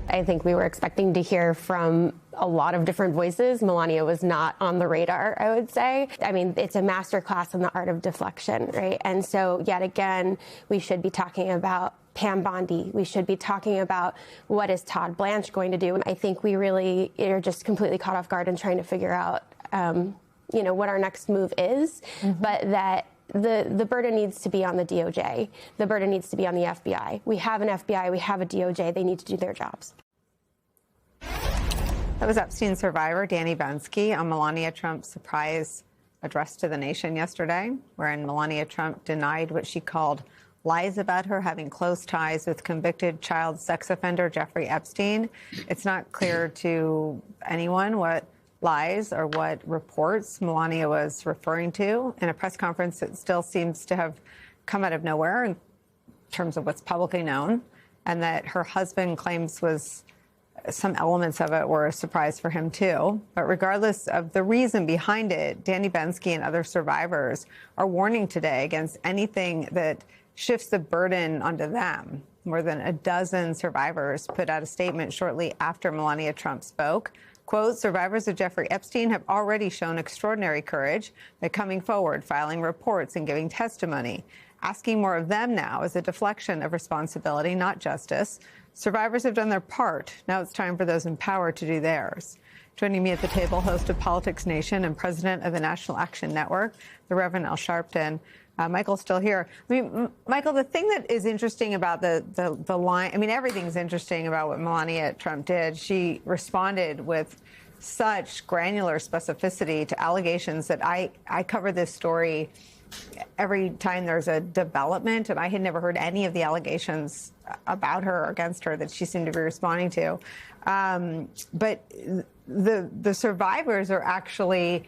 I think we were expecting to hear from a lot of different voices. Melania was not on the radar, I would say. I mean, it's a masterclass in the art of deflection, right? And so yet again, we should be talking about Pam Bondi. We should be talking about what is Todd Blanche going to do. And I think we really are just completely caught off guard and trying to figure out, what our next move is, but that the burden needs to be on the DOJ. The burden needs to be on the FBI. We have an FBI. We have a DOJ. They need to do their jobs. That was Epstein survivor Danny Bensky on Melania Trump's surprise address to the nation yesterday, wherein Melania Trump denied what she called lies about her having close ties with convicted child sex offender Jeffrey Epstein. It's not clear to anyone what lies or what reports Melania was referring to in a press conference that still seems to have come out of nowhere in terms of what's publicly known, and that her husband claims was some elements of it were a surprise for him, too. But regardless of the reason behind it, Danny Bensky and other survivors are warning today against anything that shifts the burden onto them. More than a dozen survivors put out a statement shortly after Melania Trump spoke. Quote, survivors of Jeffrey Epstein have already shown extraordinary courage by coming forward, filing reports, and giving testimony. Asking more of them now is a deflection of responsibility, not justice. Survivors have done their part. Now it's time for those in power to do theirs. Joining me at the table, host of Politics Nation and president of the National Action Network, the Reverend Al Sharpton. Michael's still here. I mean, Michael, the thing that is interesting about the line, I mean, everything's interesting about what Melania Trump did. She responded with such granular specificity to allegations that I cover this story every time there's a development, and I had never heard any of the allegations about her or against her that she seemed to be responding to. But the survivors are actually,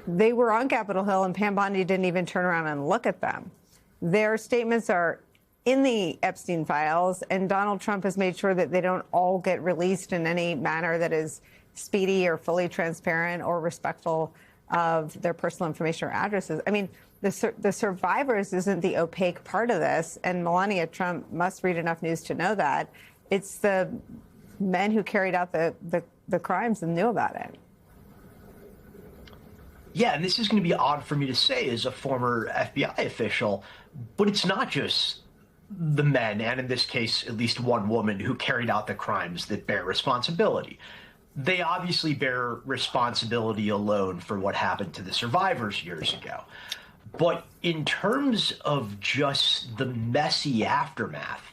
they were on Capitol Hill, and Pam Bondi didn't even turn around and look at them. Their statements are in the Epstein files, and Donald Trump has made sure that they don't all get released in any manner that is speedy or fully transparent or respectful of their personal information or addresses. I mean, the survivors isn't the opaque part of this, and Melania Trump must read enough news to know that. It's the men who carried out the crimes and knew about it. Yeah, and this is going to be odd for me to say as a former FBI official, but it's not just the men, and in this case, at least one woman who carried out the crimes that bear responsibility. They obviously bear responsibility alone for what happened to the survivors years ago. But in terms of just the messy aftermath,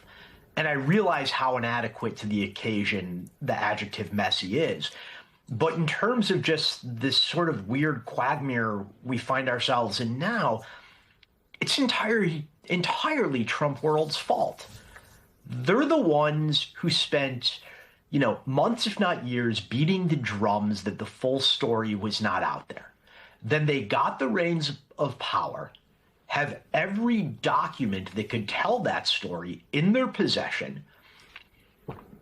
and I realize how inadequate to the occasion the adjective messy is, but in terms of just this sort of weird quagmire we find ourselves in now, it's entirely Trump world's fault. They're the ones who spent, months, if not years, beating the drums that the full story was not out there. Then they got the reins of power, have every document that could tell that story in their possession.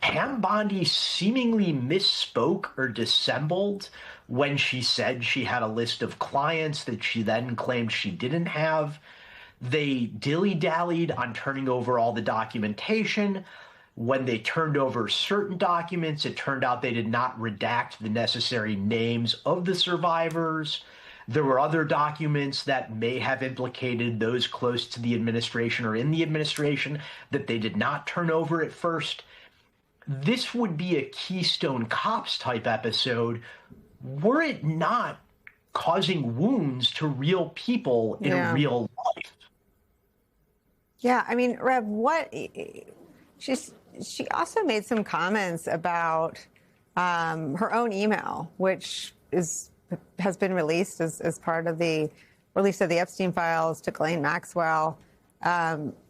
Pam Bondi seemingly misspoke or dissembled when she said she had a list of clients that she then claimed she didn't have. They dilly-dallied on turning over all the documentation. When they turned over certain documents, it turned out they did not redact the necessary names of the survivors. There were other documents that may have implicated those close to the administration or in the administration that they did not turn over at first. This would be a Keystone Cops type episode were it not causing wounds to real people in real life. Yeah, I mean, Rev, she also made some comments about her own email, which has been released as part of the release of the Epstein files to Ghislaine Maxwell.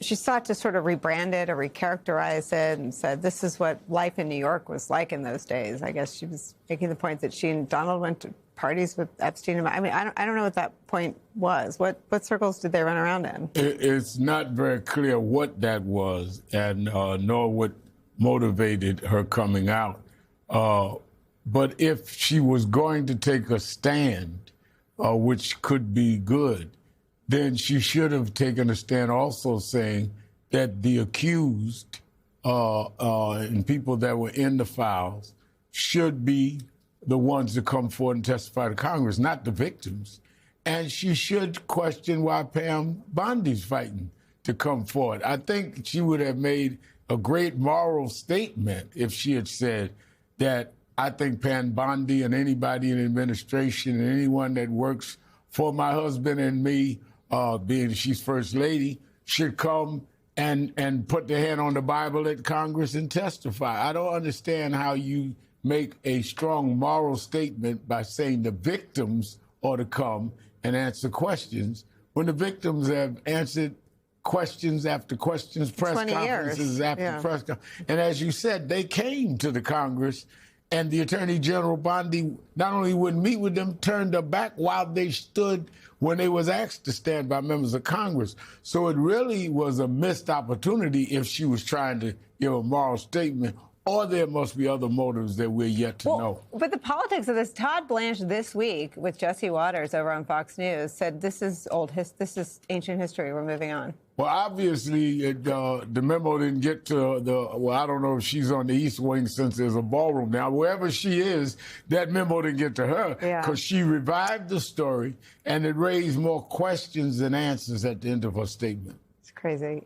She sought to sort of rebrand it or recharacterize it and said this is what life in New York was like in those days. I guess she was making the point that she and Donald went to parties with Epstein. I mean, I don't know what that point was. What circles did they run around in? It's not very clear what that was, and nor what motivated her coming out. But if she was going to take a stand, which could be good, then she should have taken a stand also saying that the accused and people that were in the files should be the ones to come forward and testify to Congress, not the victims. And she should question why Pam Bondi's fighting to come forward. I think she would have made a great moral statement if she had said that I think Pam Bondi and anybody in administration and anyone that works for my husband and me, being she's First Lady, should come and put their hand on the Bible at Congress and testify. I don't understand how you make a strong moral statement by saying the victims ought to come and answer questions when the victims have answered questions after questions, press conferences after press conferences. And as you said, they came to the Congress, and the Attorney General Bondi not only wouldn't meet with them, turned their back while they stood when they was asked to stand by members of Congress. So it really was a missed opportunity if she was trying to give a moral statement, or there must be other motives that we're yet to know. But the politics of this, Todd Blanche this week with Jesse Waters over on Fox News said this is this is ancient history. We're moving on. Well, obviously, the memo didn't get to I don't know if she's on the East Wing since there's a ballroom now. Wherever she is, that memo didn't get to her because she revived the story and it raised more questions than answers at the end of her statement. It's crazy.